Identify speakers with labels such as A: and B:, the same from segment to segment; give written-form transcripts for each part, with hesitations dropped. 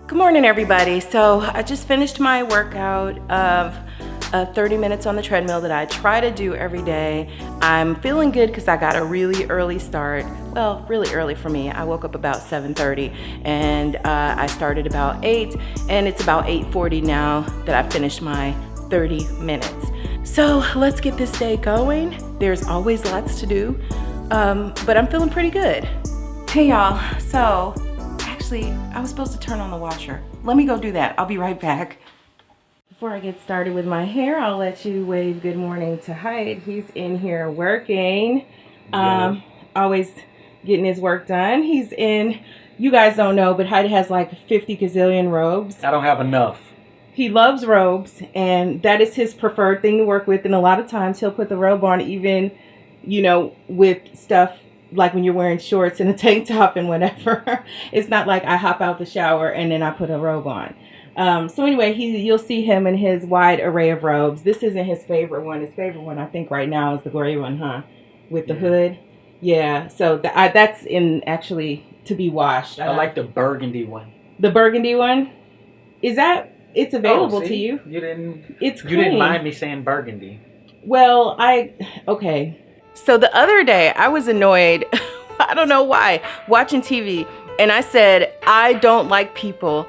A: Good morning, everybody. So I just finished my workout of 30 minutes on the treadmill that I try to do every day. I'm feeling good because I got a really early start. Well, really early for me. I woke up about 7:30 and I started about 8, and it's about 8:40 now that I finished my 30 minutes. So let's get this day going. There's always lots to do, but I'm feeling pretty good. Hey y'all, so actually, I was supposed to turn on the washer. Let me go do that. I'll be right back. Before I get started with my hair, I'll let you wave good morning to Heit. He's in here working. Always getting his work done. He's in, you guys don't know, but Heit has like 50 gazillion robes.
B: I don't have enough.
A: He loves robes, and that is his preferred thing to work with. And a lot of times he'll put the robe on even, you know, with stuff like when you're wearing shorts and a tank top and whatever. It's not like I hop out the shower and then I put a robe on. So anyway, you'll see him in his wide array of robes. This isn't his favorite one. His favorite one, I think, right now is the gray one, huh? With the hood. Yeah. So that's in actually to be washed.
B: I like the burgundy one.
A: The burgundy one? Is that? It's available to you.
B: You didn't.
A: It's clean.
B: You didn't mind me saying burgundy.
A: Well, okay. So the other day I was annoyed. I don't know why, watching TV, and I said I don't like people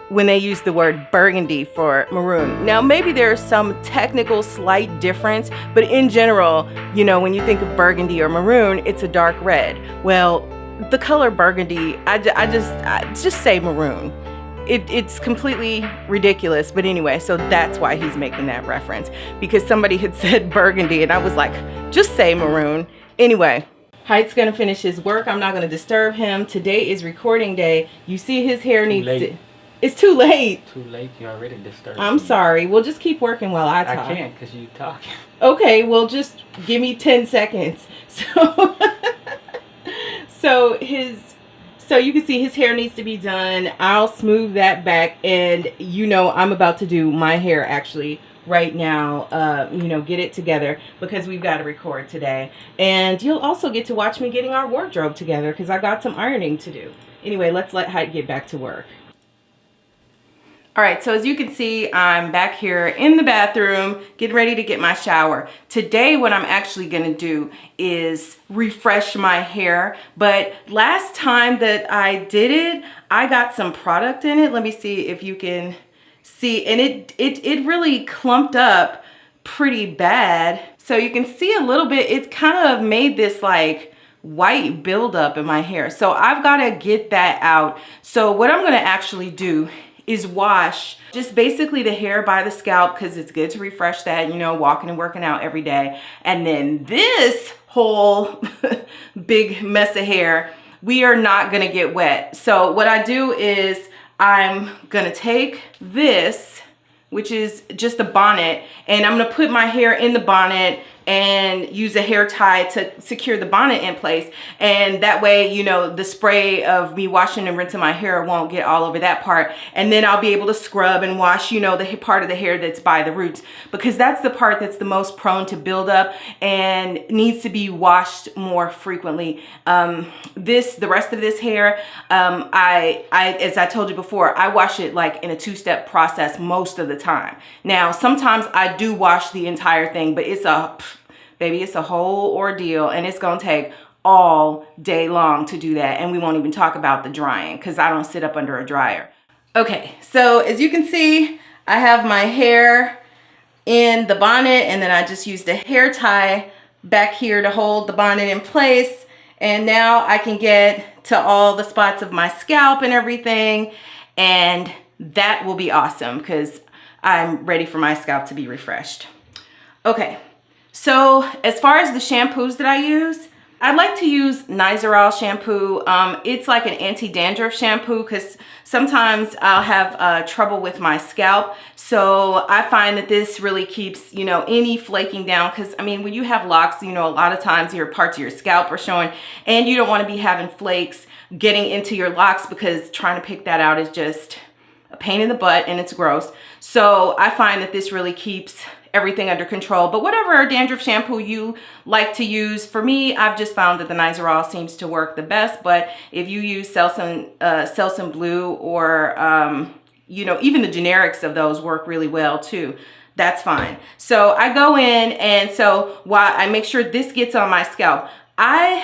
A: when they use the word burgundy for maroon. Now, maybe there's some technical slight difference, but in general, you know, when you think of burgundy or maroon, it's a dark red. Well, the color burgundy, I just say maroon. It's completely ridiculous, but anyway, so that's why he's making that reference, because somebody had said burgundy and I was like, just say maroon. Anyway, Heit's gonna finish his work. I'm not gonna disturb him. Today is recording day. You see his hair needs to... It's too late.
B: Too late, you already disturbed
A: I'm
B: me.
A: sorry. We'll just keep working while I talk.
B: I can't because you talking.
A: Okay, well just give me 10 seconds. So you can see his hair needs to be done. I'll smooth that back, and you know I'm about to do my hair actually right now, you know, get it together because we've got to record today. And you'll also get to watch me getting our wardrobe together because I got some ironing to do. Anyway, let's let Heit get back to work. All right, so as you can see, I'm back here in the bathroom, getting ready to get my shower. Today, what I'm actually gonna do is refresh my hair. But last time that I did it, I got some product in it. Let me see if you can see, and it really clumped up pretty bad. So you can see a little bit, it's kind of made this like white buildup in my hair. So I've gotta get that out. So what I'm gonna actually do is wash just basically the hair by the scalp because it's good to refresh that, you know, walking and working out every day. And then this whole big mess of hair, we are not gonna get wet. So what I do is I'm gonna take this, which is just a bonnet, and I'm gonna put my hair in the bonnet and use a hair tie to secure the bonnet in place. And that way, you know, the spray of me washing and rinsing my hair won't get all over that part. And then I'll be able to scrub and wash, you know, the part of the hair that's by the roots, because that's the part that's the most prone to build up and needs to be washed more frequently. The rest of this hair, as I told you before, I wash it like in a 2-step process most of the time. Now, sometimes I do wash the entire thing, but it's a whole ordeal, and it's gonna take all day long to do that. And we won't even talk about the drying because I don't sit up under a dryer. Okay, so as you can see, I have my hair in the bonnet, and then I just used a hair tie back here to hold the bonnet in place. And now I can get to all the spots of my scalp and everything, and that will be awesome because I'm ready for my scalp to be refreshed. Okay. So as far as the shampoos that I use, I like to use Nizoral shampoo. It's like an anti-dandruff shampoo because sometimes I'll have trouble with my scalp. So I find that this really keeps, you know, any flaking down, because I mean, when you have locks, you know, a lot of times your parts of your scalp are showing, and you don't want to be having flakes getting into your locks because trying to pick that out is just a pain in the butt and it's gross. So I find that this really keeps everything under control. But whatever dandruff shampoo you like to use, for me, I've just found that the Nizoral seems to work the best. But if you use Selsun Blue or, you know, even the generics of those work really well too. That's fine. So I go in, and so while I make sure this gets on my scalp, I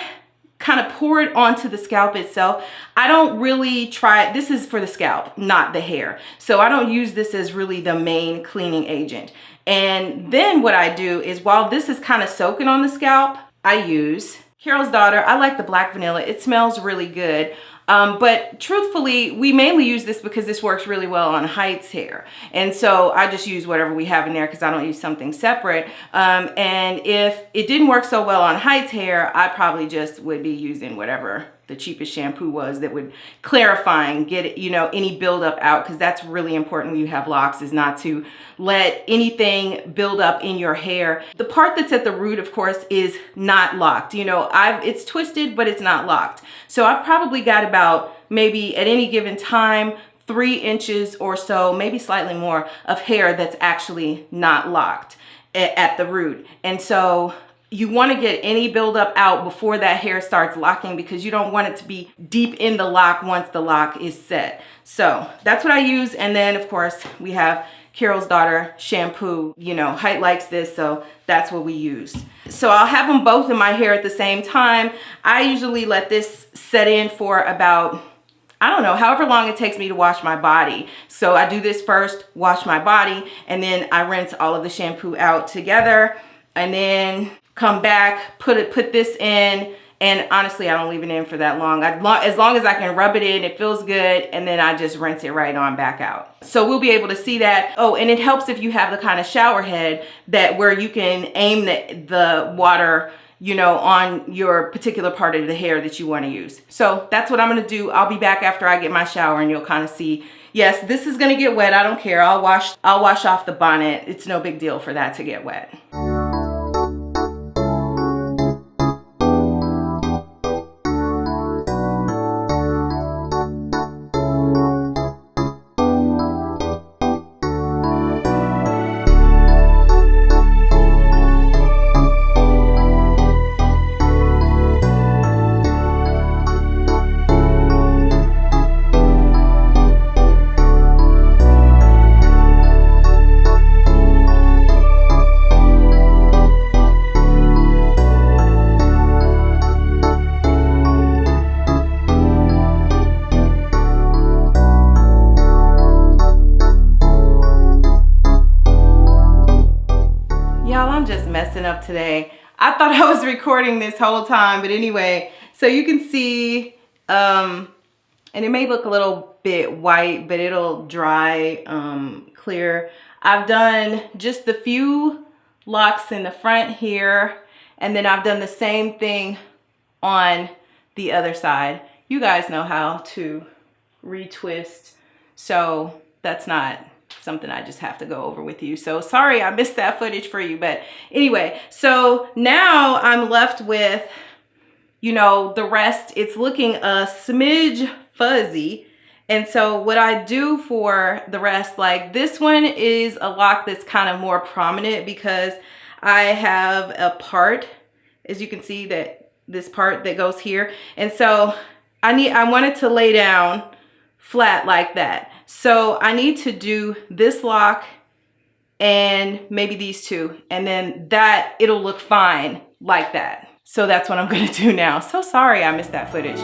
A: kind of pour it onto the scalp itself. I don't really try it. This is for the scalp, not the hair. So I don't use this as really the main cleaning agent. And then what I do is, while this is kind of soaking on the scalp, I use Carol's Daughter. I like the black vanilla. It smells really good. But truthfully, we mainly use this because this works really well on Heit's hair. And so I just use whatever we have in there because I don't use something separate. And if it didn't work so well on Heit's hair, I probably just would be using whatever the cheapest shampoo was that would clarify and get, you know, any buildup out, because that's really important when you have locks, is not to let anything build up in your hair. The part that's at the root, of course, is not locked. You know, it's twisted, but it's not locked. So I've probably got about, maybe at any given time, 3 inches or so, maybe slightly more, of hair that's actually not locked at the root. And so you want to get any buildup out before that hair starts locking, because you don't want it to be deep in the lock once the lock is set. So that's what I use. And then of course we have Carol's Daughter shampoo. You know, Heit likes this, so that's what we use. So I'll have them both in my hair at the same time. I usually let this set in for about, I don't know, however long it takes me to wash my body. So I do this first, wash my body, and then I rinse all of the shampoo out together, and then come back, put this in, and honestly, I don't leave it in for that long. As long as I can rub it in, it feels good, and then I just rinse it right on back out. So we'll be able to see that. Oh, and it helps if you have the kind of shower head that where you can aim the water, you know, on your particular part of the hair that you want to use. So that's what I'm going to do. I'll be back after I get my shower, and you'll kind of see, yes, this is going to get wet. I don't care. I'll wash off the bonnet. It's no big deal for that to get wet. Up today. I thought I was recording this whole time, but anyway, so you can see, and it may look a little bit white, but it'll dry clear. I've done just a few locks in the front here, and then I've done the same thing on the other side. You guys know how to retwist, so that's not something I just have to go over with you. So sorry I missed that footage for you. But anyway, so now I'm left with, you know, the rest. It's looking a smidge fuzzy. And so what I do for the rest, like this one is a lock that's kind of more prominent because I have a part, as you can see, that this part that goes here. And so I want it to lay down flat like that. So I need to do this lock and maybe these two, and then that it'll look fine like that. So that's what I'm gonna do now. So sorry I missed that footage.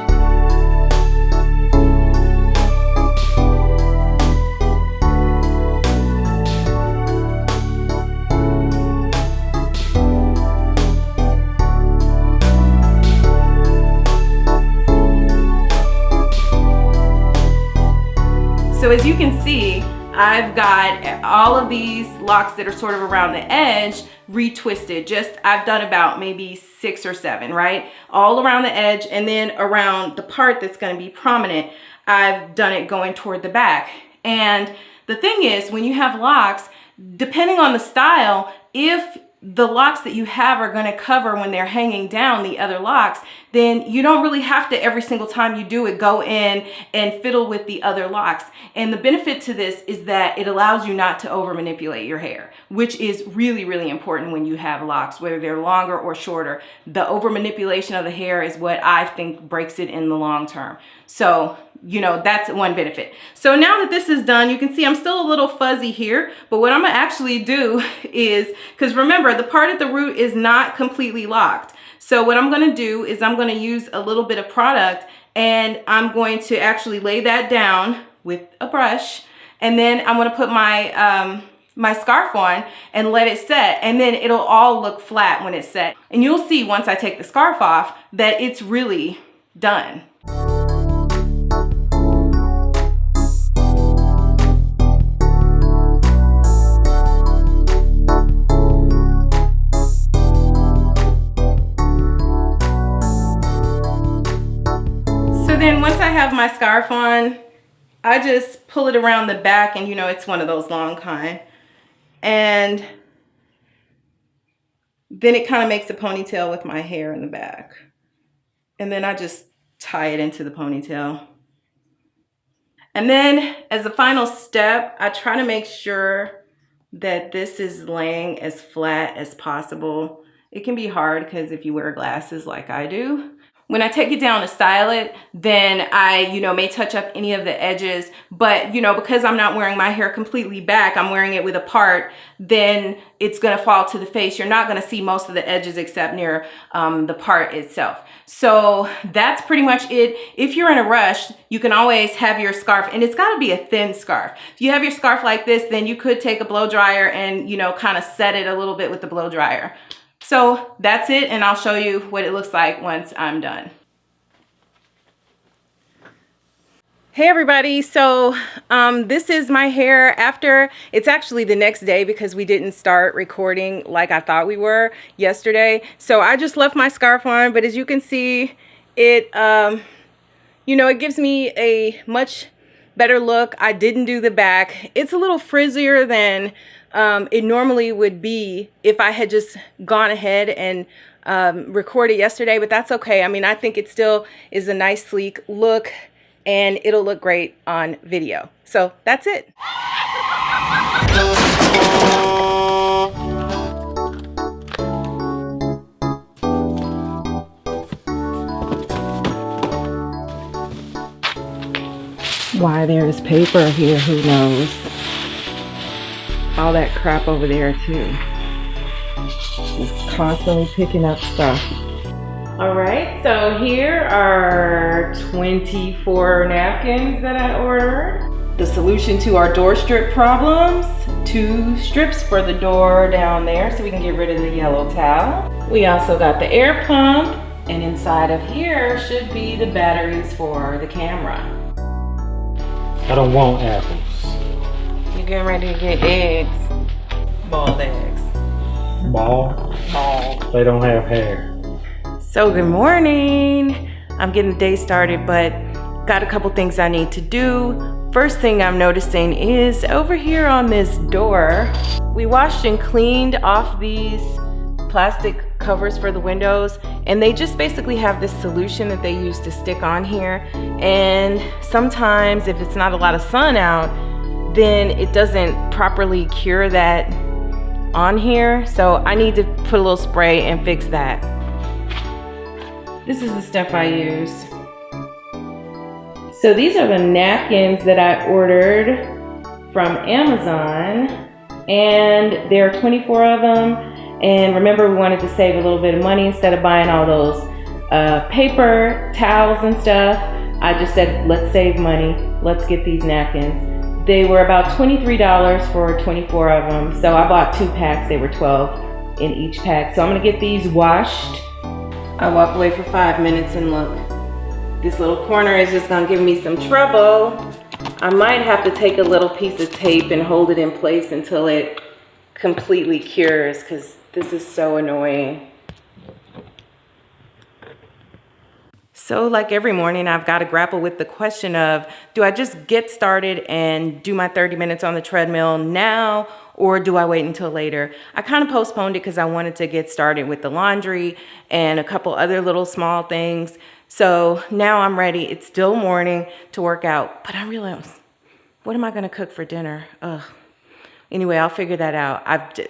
A: So as you can see, I've got all of these locks that are sort of around the edge retwisted. I've done about maybe 6 or 7, right? All around the edge, and then around the part that's gonna be prominent, I've done it going toward the back. And the thing is, when you have locks, depending on the style, if the locks that you have are going to cover when they're hanging down the other locks, then you don't really have to every single time you do it go in and fiddle with the other locks. And the benefit to this is that it allows you not to over manipulate your hair, which is really, really important when you have locks, whether they're longer or shorter. The over manipulation of the hair is what I think breaks it in the long term. So, you know, that's one benefit. So now that this is done, you can see I'm still a little fuzzy here, but what I'm gonna actually do is, because remember, the part at the root is not completely locked. So what I'm gonna do is I'm gonna use a little bit of product, and I'm going to actually lay that down with a brush, and then I'm gonna put my my scarf on and let it set, and then it'll all look flat when it's set. And you'll see once I take the scarf off that it's really done. So then once I have my scarf on, I just pull it around the back, and you know, it's one of those long kind. And then it kind of makes a ponytail with my hair in the back. And then I just tie it into the ponytail. And then as a final step, I try to make sure that this is laying as flat as possible. It can be hard because if you wear glasses like I do, when I take it down to style it, then I, you know, may touch up any of the edges, but you know, because I'm not wearing my hair completely back, I'm wearing it with a part, then it's gonna fall to the face. You're not gonna see most of the edges except near the part itself. So that's pretty much it. If you're in a rush, you can always have your scarf, and it's gotta be a thin scarf. If you have your scarf like this, then you could take a blow dryer and, you know, kind of set it a little bit with the blow dryer. So that's it, and I'll show you what it looks like once I'm done. Hey everybody, so this is my hair after, it's actually the next day because we didn't start recording like I thought we were yesterday. So I just left my scarf on, but as you can see, it, you know, it gives me a much better look. I didn't do the back. It's a little frizzier than it normally would be if I had just gone ahead and recorded yesterday, but that's okay. I mean, I think it still is a nice sleek look, and it'll look great on video. So that's it. Why there's paper here, who knows? All that crap over there too. Just constantly picking up stuff. All right, so here are 24 napkins that I ordered. The solution to our door strip problems, 2 strips for the door down there so we can get rid of the yellow towel. We also got the air pump, and inside of here should be the batteries for the camera.
B: I don't want apples.
A: You're getting ready to get eggs. Bald eggs.
B: Bald?
A: Bald.
B: They don't have hair.
A: So good morning. I'm getting the day started, but got a couple things I need to do. First thing I'm noticing is over here on this door, we washed and cleaned off these plastic covers for the windows, and they just basically have this solution that they use to stick on here. And sometimes if it's not a lot of sun out, then it doesn't properly cure that on here. So I need to put a little spray and fix that. This is the stuff I use. So these are the napkins that I ordered from Amazon, and there are 24 of them. And remember, we wanted to save a little bit of money instead of buying all those paper towels and stuff. I just said, let's save money. Let's get these napkins. They were about $23 for 24 of them. So I bought 2 packs. They were 12 in each pack. So I'm gonna get these washed. I walk away for 5 minutes and look. This little corner is just gonna give me some trouble. I might have to take a little piece of tape and hold it in place until it completely cures, because this is so annoying. So like every morning, I've got to grapple with the question of, do I just get started and do my 30 minutes on the treadmill now, or do I wait until later? I kind of postponed it because I wanted to get started with the laundry and a couple other little small things. So now I'm ready. It's still morning to work out, but I realized, what am I gonna cook for dinner? Ugh. Anyway, I'll figure that out.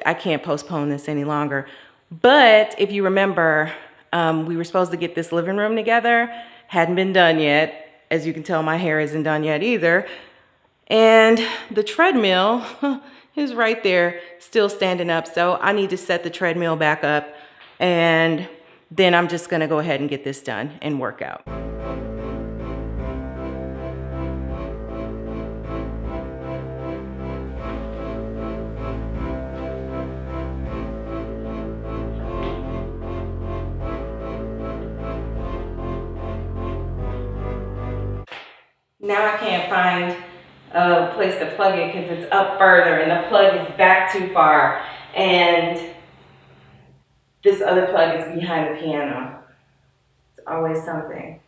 A: I can't postpone this any longer. But if you remember, we were supposed to get this living room together. Hadn't been done yet. As you can tell, my hair isn't done yet either. And the treadmill is right there, still standing up. So I need to set the treadmill back up. And then I'm just gonna go ahead and get this done and work out. Now I can't find a place to plug it because it's up further and the plug is back too far. And this other plug is behind the piano. It's always something.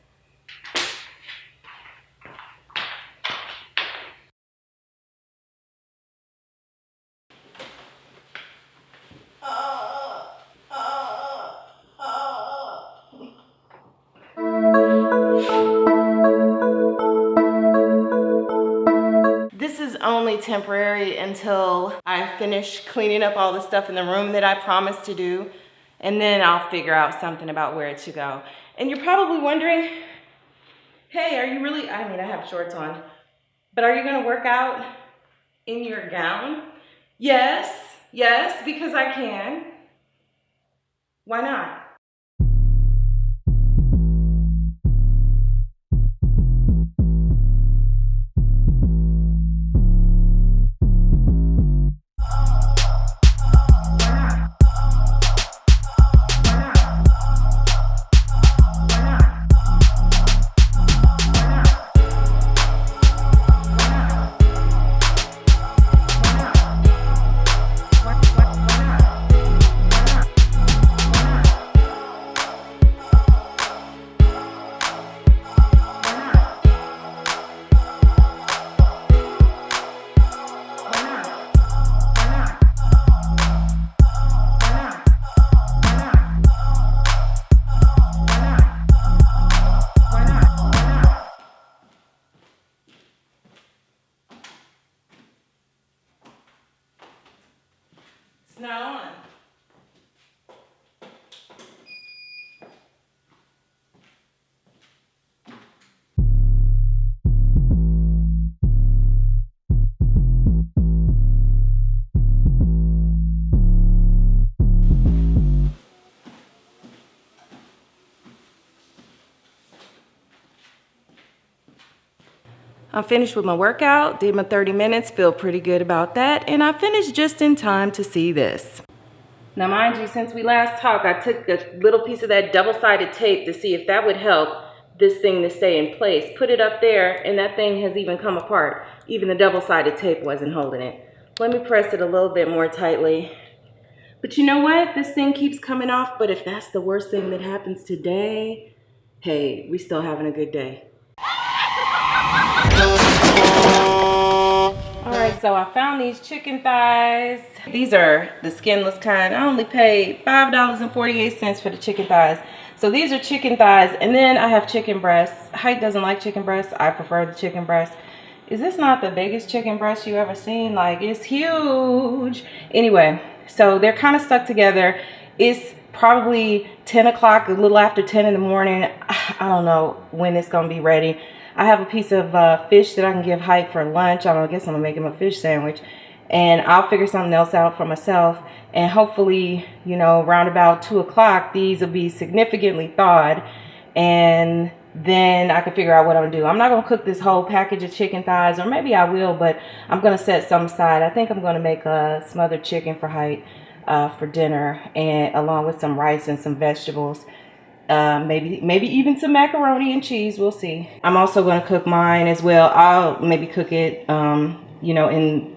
A: This is only temporary until I finish cleaning up all the stuff in the room that I promised to do. And then I'll figure out something about where it should go. And you're probably wondering, hey, are you really, I mean, I have shorts on, but are you gonna work out in your gown? Yes, because I can. Why not? It's not on. I'm finished with my workout, did my 30 minutes, feel pretty good about that, and I finished just in time to see this. Now mind you, since we last talked, I took a little piece of that double-sided tape to see if that would help this thing to stay in place. Put it up there, and that thing has even come apart. Even the double-sided tape wasn't holding it. Let me press it a little bit more tightly. But you know what? This thing keeps coming off, but if that's the worst thing that happens today, hey, we still having a good day. Alright, so I found these chicken thighs. These are the skinless kind. I only paid $5.48 for the chicken thighs. So these are chicken thighs, and then I have chicken breasts. Heit doesn't like chicken breasts. I prefer the chicken breast. Is this not the biggest chicken breast you ever seen? Like, it's huge. Anyway, so they're kind of stuck together. It's probably 10 o'clock, a little after 10 in the morning. I don't know when it's going to be ready. I have a piece of fish that I can give Heit for lunch. I guess I'm going to make him a fish sandwich. And I'll figure something else out for myself. And hopefully, you know, around about 2 o'clock, these will be significantly thawed. And then I can figure out what I'm going to do. I'm not going to cook this whole package of chicken thighs. Or maybe I will, but I'm going to set some aside. I think I'm going to make a smothered chicken for Heit for dinner. And along with some rice and some vegetables. Maybe even some macaroni and cheese. We'll see. I'm also going to cook mine as well. I'll maybe cook it, you know, in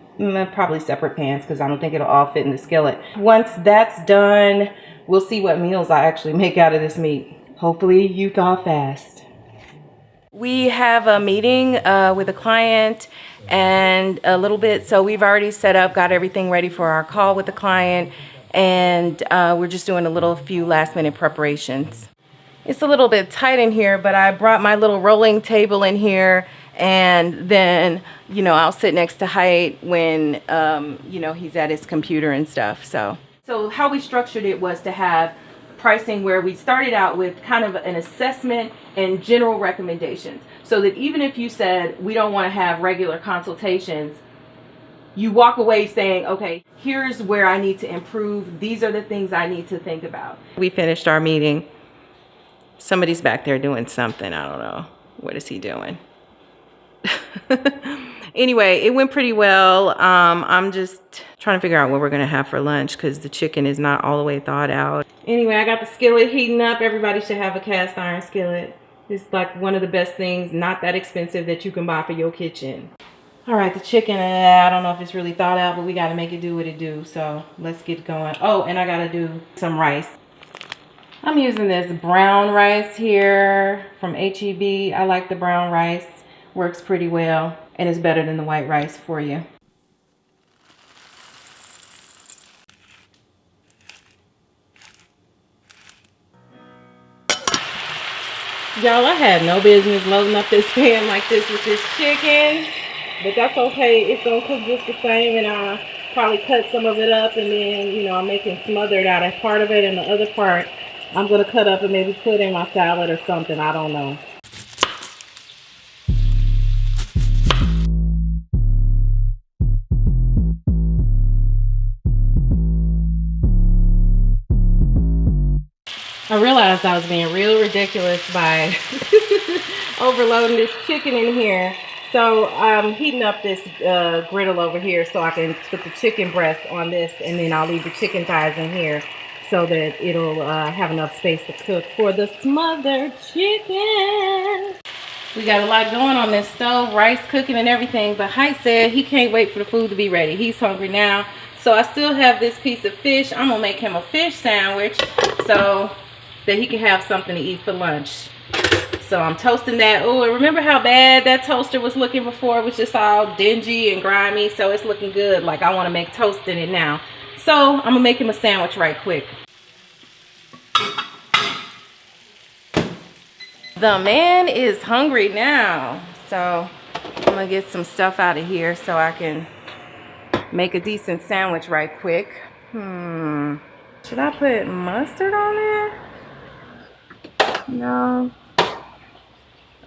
A: probably separate pans because I don't think it'll all fit in the skillet. Once that's done, we'll see what meals I actually make out of this meat. Hopefully you thaw fast. We have a meeting with a client and a little bit, so we've already set up, got everything ready for our call with the client, and we're just doing a few last minute preparations. It's a little bit tight in here, but I brought my little rolling table in here, and then, you know, I'll sit next to Heit when, you know, he's at his computer and stuff. So how we structured it was to have pricing where we started out with kind of an assessment and general recommendations, so that even if you said we don't want to have regular consultations, you walk away saying, okay, here's where I need to improve. These are the things I need to think about. We finished our meeting. Somebody's back there doing something. I don't know. What is he doing? Anyway, it went pretty well. I'm just trying to figure out what we're going to have for lunch because the chicken is not all the way thawed out. Anyway, I got the skillet heating up. Everybody should have a cast iron skillet. It's like one of the best things, not that expensive, that you can buy for your kitchen. All right, the chicken, I don't know if it's really thawed out, but we got to make it do what it do. So let's get going. Oh, and I got to do some rice. I'm using this brown rice here from HEB. I like the brown rice. Works pretty well, and it's better than the white rice for you. Y'all, I had no business loading up this pan like this with this chicken, but that's okay. It's gonna cook just the same, and I'll probably cut some of it up, and then, you know, I'm making smothered out of part of it, and the other part I'm gonna cut up and maybe put in my salad or something. I don't know. I realized I was being real ridiculous by overloading this chicken in here. So I'm heating up this griddle over here so I can put the chicken breast on this, and then I'll leave the chicken thighs in here so that it'll have enough space to cook for the smothered chicken. We got a lot going on this stove, rice cooking and everything, but Heit said he can't wait for the food to be ready. He's hungry now. So I still have this piece of fish. I'm gonna make him a fish sandwich so that he can have something to eat for lunch. So I'm toasting that. Oh, and remember how bad that toaster was looking before? It was just all dingy and grimy. So it's looking good. Like, I want to make toast in it now. So I'm gonna make him a sandwich right quick. The man is hungry now. So I'm gonna get some stuff out of here so I can make a decent sandwich right quick. Should I put mustard on there? No,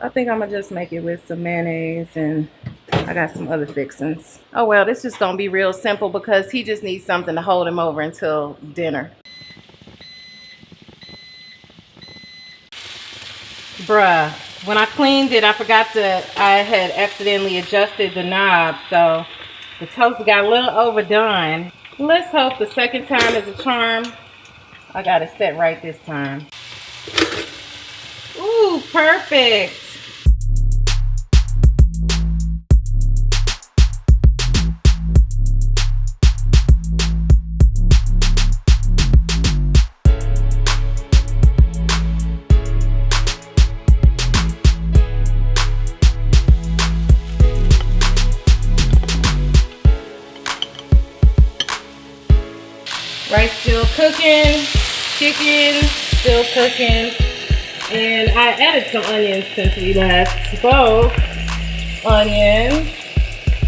A: I think I'm gonna just make it with some mayonnaise, and I got some other fixings. Oh well, this is gonna be real simple because he just needs something to hold him over until dinner. Bruh, when I cleaned it, I had accidentally adjusted the knob, so the toast got a little overdone. Let's hope the second time is a charm. I got it set right this time. Ooh, perfect. Rice still cooking, chicken still cooking. And I added some onions since we last spoke. Onions.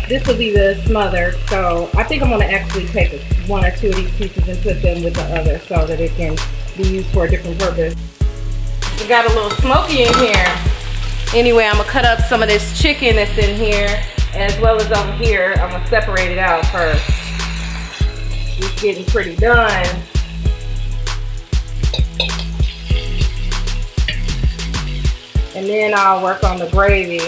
A: This will be the smothered. So I think I'm going to actually take one or two of these pieces and put them with the other so that it can be used for a different purpose. We got a little smoky in here. Anyway, I'm going to cut up some of this chicken that's in here, as well as over here. I'm going to separate it out first. It's getting pretty done. And then I'll work on the gravy.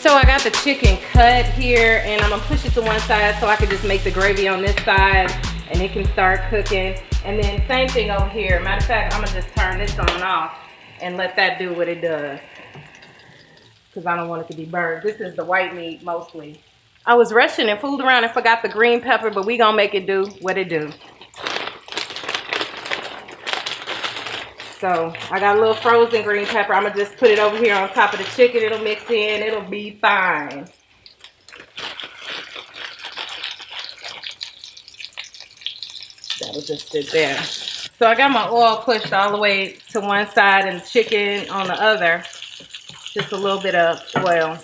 A: So I got the chicken cut here, and I'm gonna push it to one side so I can just make the gravy on this side and it can start cooking. And then same thing over here. Matter of fact, I'm gonna just turn this on off and let that do what it does, because I don't want it to be burned. This is the white meat mostly. I was rushing and fooled around and forgot the green pepper, but we gonna make it do what it do. So I got a little frozen green pepper. I'm gonna just put it over here on top of the chicken. It'll mix in, it'll be fine. That'll just sit there. So I got my oil pushed all the way to one side and the chicken on the other. Just a little bit of oil.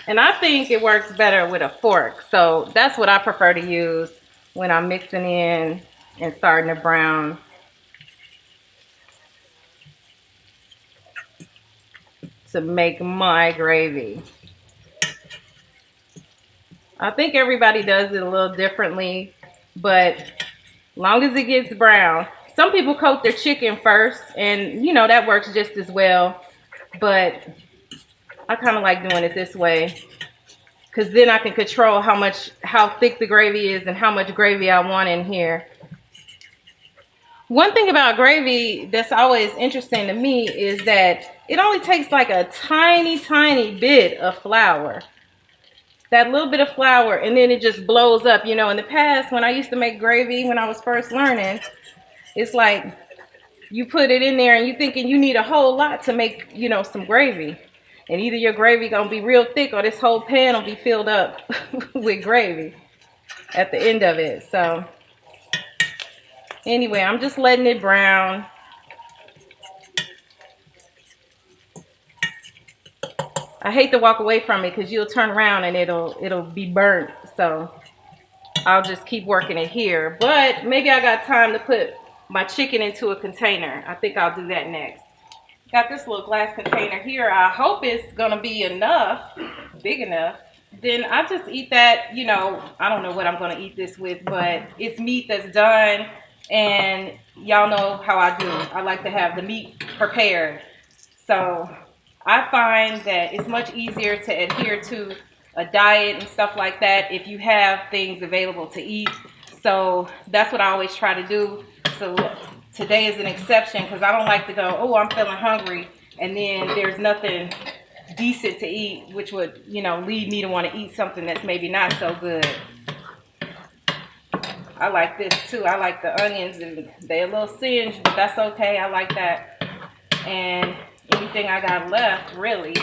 A: And I think it works better with a fork. So that's what I prefer to use when I'm mixing in and starting to brown. To make my gravy. I think everybody does it a little differently, but long as it gets brown. Some people coat their chicken first, and you know that works just as well, but I kind of like doing it this way because then I can control how thick the gravy is and how much gravy I want in here. One thing about gravy that's always interesting to me is that it only takes like a tiny, tiny bit of flour. That little bit of flour, and then it just blows up. You know, in the past, when I used to make gravy, when I was first learning, it's like you put it in there and you thinking you need a whole lot to make, you know, some gravy. And either your gravy gonna be real thick or this whole pan will be filled up with gravy at the end of it. So anyway, I'm just letting it brown. I hate to walk away from it because you'll turn around and it'll be burnt. So I'll just keep working it here. But maybe I got time to put my chicken into a container. I think I'll do that next. Got this little glass container here. I hope it's gonna be enough, big enough. Then I just eat that, you know, I don't know what I'm gonna eat this with, but it's meat that's done. And y'all know how I do. I like to have the meat prepared. So I find that it's much easier to adhere to a diet and stuff like that if you have things available to eat. So that's what I always try to do. So today is an exception because I don't like to go, oh, I'm feeling hungry, and then there's nothing decent to eat, which would, you know, lead me to want to eat something that's maybe not so good. I like this too. I like the onions, and they're a little singed, but that's okay. I like that. And anything I got left really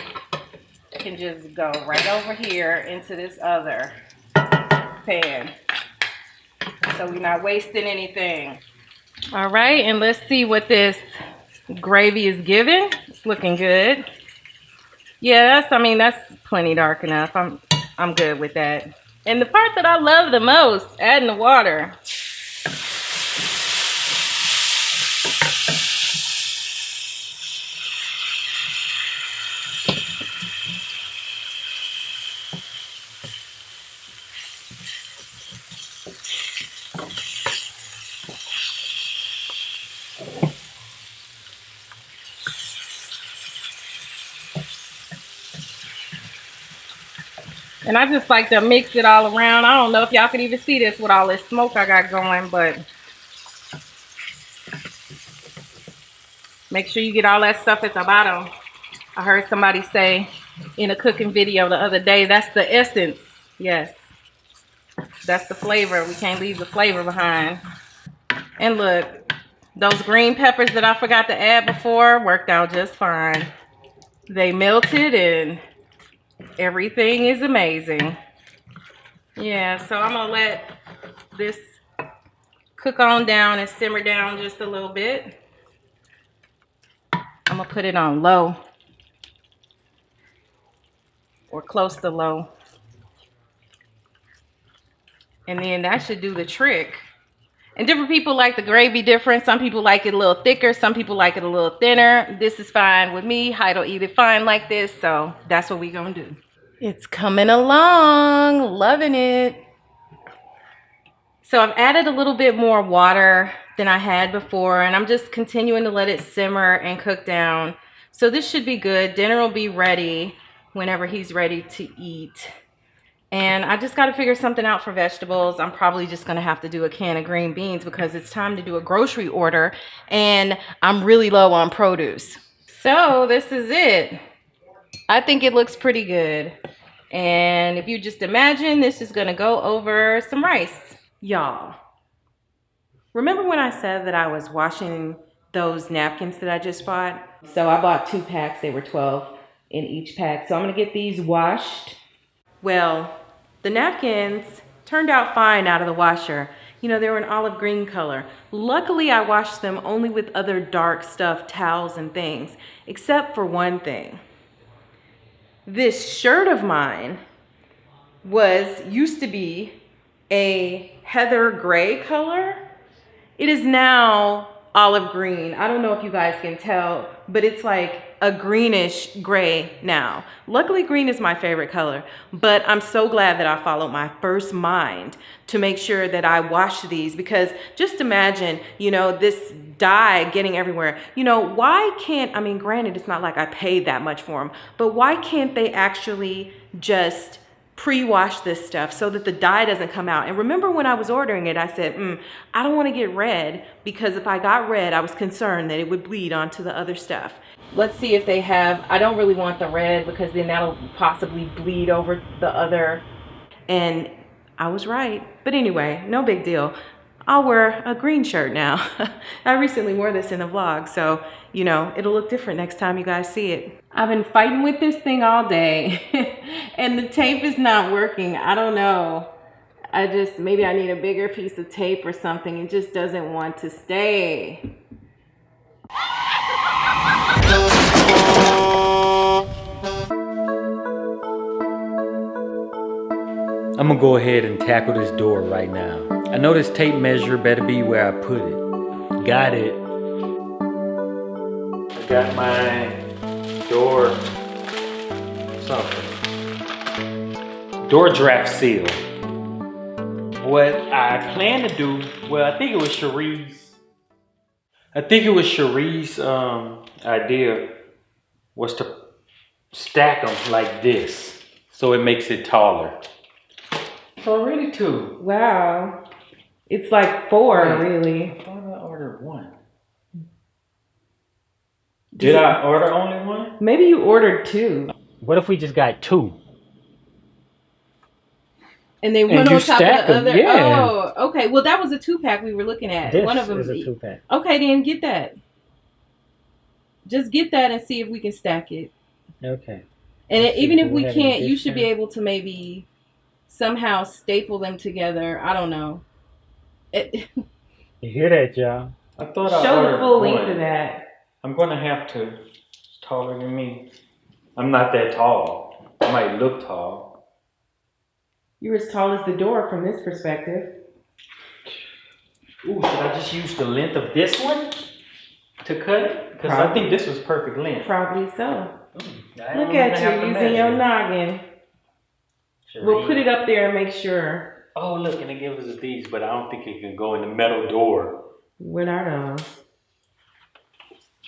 A: can just go right over here into this other pan. So we're not wasting anything. All right, and let's see what this gravy is giving. It's looking good. Yeah, that's plenty dark enough. I'm good with that. And the part that I love the most, adding the water. And I just like to mix it all around. I don't know if y'all can even see this with all this smoke I got going, but make sure you get all that stuff at the bottom. I heard somebody say in a cooking video the other day, that's the essence. Yes, that's the flavor. We can't leave the flavor behind. And look, those green peppers that I forgot to add before worked out just fine. They melted and everything is amazing. Yeah, so I'm gonna let this cook on down and simmer down just a little bit. I'm gonna put it on low or close to low. And then that should do the trick. And different people like the gravy different. Some people like it a little thicker. Some people like it a little thinner. This is fine with me. Heit will eat it fine like this. So that's what we're gonna do. It's coming along. Loving it. So I've added a little bit more water than I had before. And I'm just continuing to let it simmer and cook down. So this should be good. Dinner will be ready whenever he's ready to eat. And I just got to figure something out for vegetables. I'm probably just going to have to do a can of green beans because it's time to do a grocery order and I'm really low on produce. So this is it. I think it looks pretty good. And if you just imagine, this is gonna go over some rice. Y'all, remember when I said that I was washing those napkins that I just bought? So I bought 2 packs, they were 12 in each pack. So I'm gonna get these washed. Well, the napkins turned out fine out of the washer. You know, they were an olive green color. Luckily, I washed them only with other dark stuff, towels and things, except for one thing. This shirt of mine used to be a heather gray color. It is now olive green. I don't know if you guys can tell, but it's like a greenish gray now. Luckily, green is my favorite color, but I'm so glad that I followed my first mind to make sure that I washed these, because just imagine, you know, this dye getting everywhere. You know, why can't, I mean, granted, it's not like I paid that much for them, but why can't they actually just pre-wash this stuff so that the dye doesn't come out? And remember when I was ordering it, I said, I don't want to get red, because if I got red, I was concerned that it would bleed onto the other stuff. Let's see if they have, I don't really want the red because then that'll possibly bleed over the other. And I was right. But anyway, no big deal. I'll wear a green shirt now. I recently wore this in a vlog, so, you know, it'll look different next time you guys see it. I've been fighting with this thing all day and the tape is not working. I don't know. Maybe I need a bigger piece of tape or something. It just doesn't want to stay.
C: I'm gonna go ahead and tackle this door right now. I know this tape measure better be where I put it. Got it. I got my door draft seal. What I plan to do, well, I think it was Cheri's idea was to stack them like this so it makes it taller. So really 2.
A: Wow. It's like 4, really.
C: I thought I ordered 1. Did I order only 1?
A: Maybe you ordered 2.
B: What if we just got 2?
A: And they went on top of the other.
B: Yeah.
A: Oh, okay. Well, that was a 2-pack we were looking at.
B: This
A: One of them
B: is a 2-pack.
A: Okay, then get that. Just get that and see if we can stack it.
B: Okay.
A: And even if we can't, you should be able to maybe somehow staple them together. I don't know.
B: You hear that, y'all?
C: I thought I
A: Show
C: ordered
A: the full
C: 1.
A: length of that.
C: I'm gonna have to. It's taller than me. I'm not that tall. I might look tall.
A: You're as tall as the door from this perspective.
C: Ooh, should I just use the length of this one to cut it? Because I think this was perfect length.
A: Probably so.
C: Ooh,
A: Look at you using your noggin.
C: Cheri.
A: We'll put it up there and make sure.
C: Oh, look, and it gives us these, but I don't think it can go in the metal door.
A: What are those?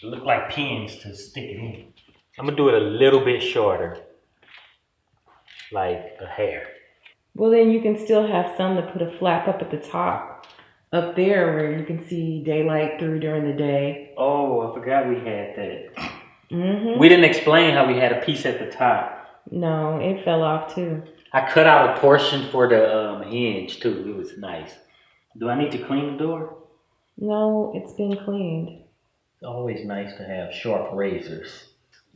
B: It look like pins to stick it in.
C: I'm gonna do it a little bit shorter, like a hair.
A: Well, then you can still have some to put a flap up at the top, up there where you can see daylight through during the day.
C: Oh, I forgot we had that.
A: Mm-hmm.
C: We didn't explain how we had a piece at the top.
A: No, it fell off too.
C: I cut out a portion for the hinge too. It was nice. Do I need to clean the door?
A: No, it's been cleaned.
C: It's always nice to have sharp razors.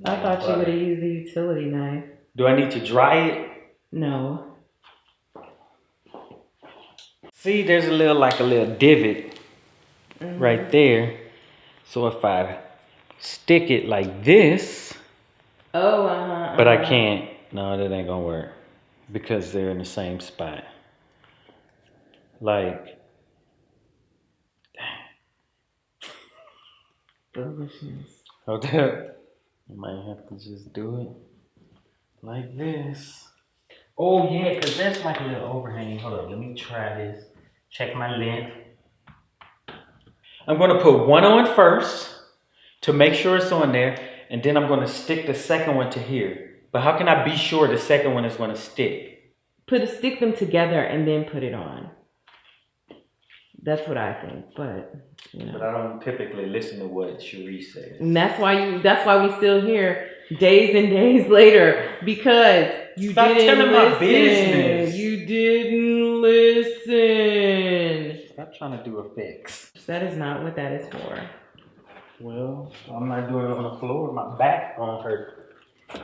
A: I thought you would have used the utility knife.
C: Do I need to dry it?
A: No.
C: See, there's a little divot right there. So if I stick it like this, but I can't. No, that ain't gonna work because they're in the same spot. Like,
A: Deliciousness.
C: hold up. I might have to just do it like this. Oh yeah, because that's like a little overhang. Hold up, let me try this. Check my length. I'm gonna put one on first to make sure it's on there, and then I'm gonna stick the second one to here. But how can I be sure the second one is gonna stick?
A: Stick them together and then put it on. That's what I think, but you know.
C: But I don't typically listen to what Cheri says.
A: And that's why we still here days and days later, because you
C: Stop
A: didn't
C: telling
A: listen.
C: my business.
A: You didn't listen.
C: Stop trying to do a fix.
A: That is not what that is for.
C: Well, I'm not doing it on the floor. My back gonna hurt.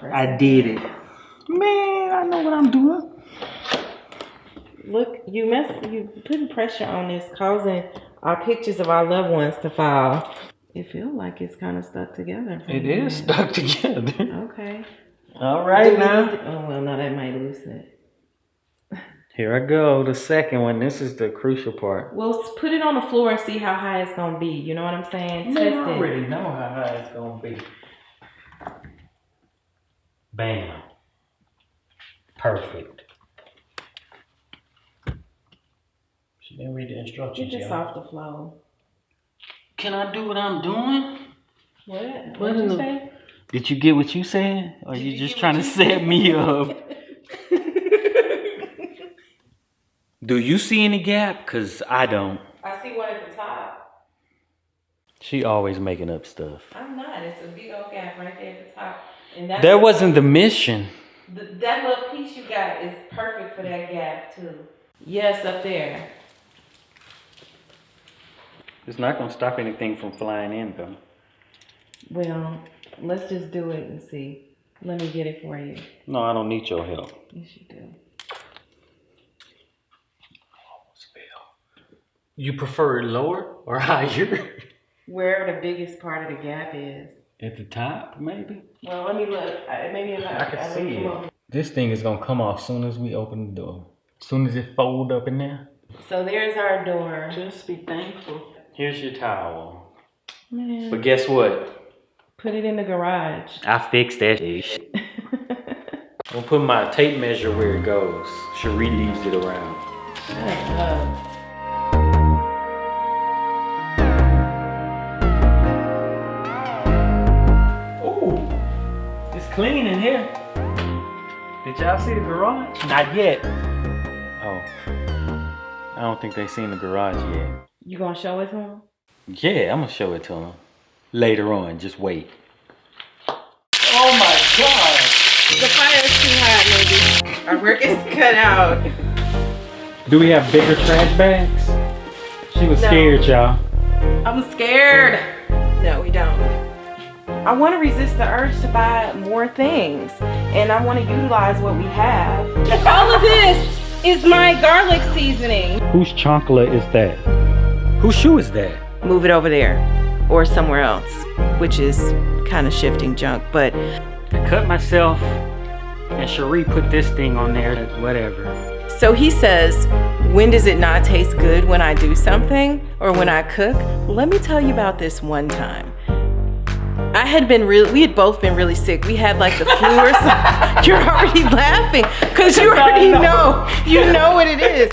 C: I did it. Man, I know what I'm doing.
A: Look, you putting pressure on this, causing our pictures of our loved ones to fall. It feels like it's kind of stuck together.
C: It is stuck together.
A: Okay.
C: All right now.
A: Oh, well, no, that might loosen it.
C: Here I go, the second one. This is the crucial part.
A: Well, put it on the floor and see how high it's going to be. You know what I'm saying?
C: Man,
A: Test
C: I
A: it.
C: already know how high it's going to be. Bam. Perfect.
B: She didn't read the instructions.
A: Get this off the floor.
C: Can I do what I'm doing?
A: What? What did you say?
C: Did you get what you said? Or you just trying to set me up? Do you see any gap? Cause I don't.
A: I see one at the top.
C: She always making up stuff.
A: I'm not. It's a big old gap right there at the top. And that's
C: that wasn't the mission.
A: That little piece you got is perfect for that gap too. Yes, up there.
C: It's not gonna stop anything from flying in though.
A: Well, let's just do it and see. Let me get it for you.
C: No, I don't need your help.
A: Yes, you do.
C: You prefer it lower or higher?
A: Wherever the biggest part of the gap is.
C: At the top, maybe?
A: Well, let me look. Maybe if
C: I can see it. This thing is gonna come off as soon as we open the door. As soon as it fold up in there.
A: So there's our door.
C: Just be thankful. Here's your towel.
A: Man.
C: But guess what?
A: Put it in the garage.
C: I fixed that shit. I'm gonna put my tape measure where it goes. Cheri leaves it around.
A: Shut up.
C: Clean in here. Did y'all see the garage? Not yet. Oh. I don't think they seen the garage yet.
A: You gonna show it to them?
C: Yeah, I'm gonna show it to them. Later on, just wait. Oh my God!
A: The fire is too hot, maybe. Our work is cut out.
C: Do we have bigger trash bags? She was scared, y'all.
A: I'm scared. No, we don't. I want to resist the urge to buy more things, and I want to utilize what we have. All of this is my garlic seasoning.
C: Whose chancla is that? Whose shoe is that?
A: Move it over there, or somewhere else, which is kind of shifting junk, but...
C: I cut myself, and Cheri put this thing on there, whatever.
A: So he says, when does it not taste good when I do something, or when I cook? Let me tell you about this one time. We had both been really sick. We had like the flu or something. You're already laughing because you already know. You know what it is.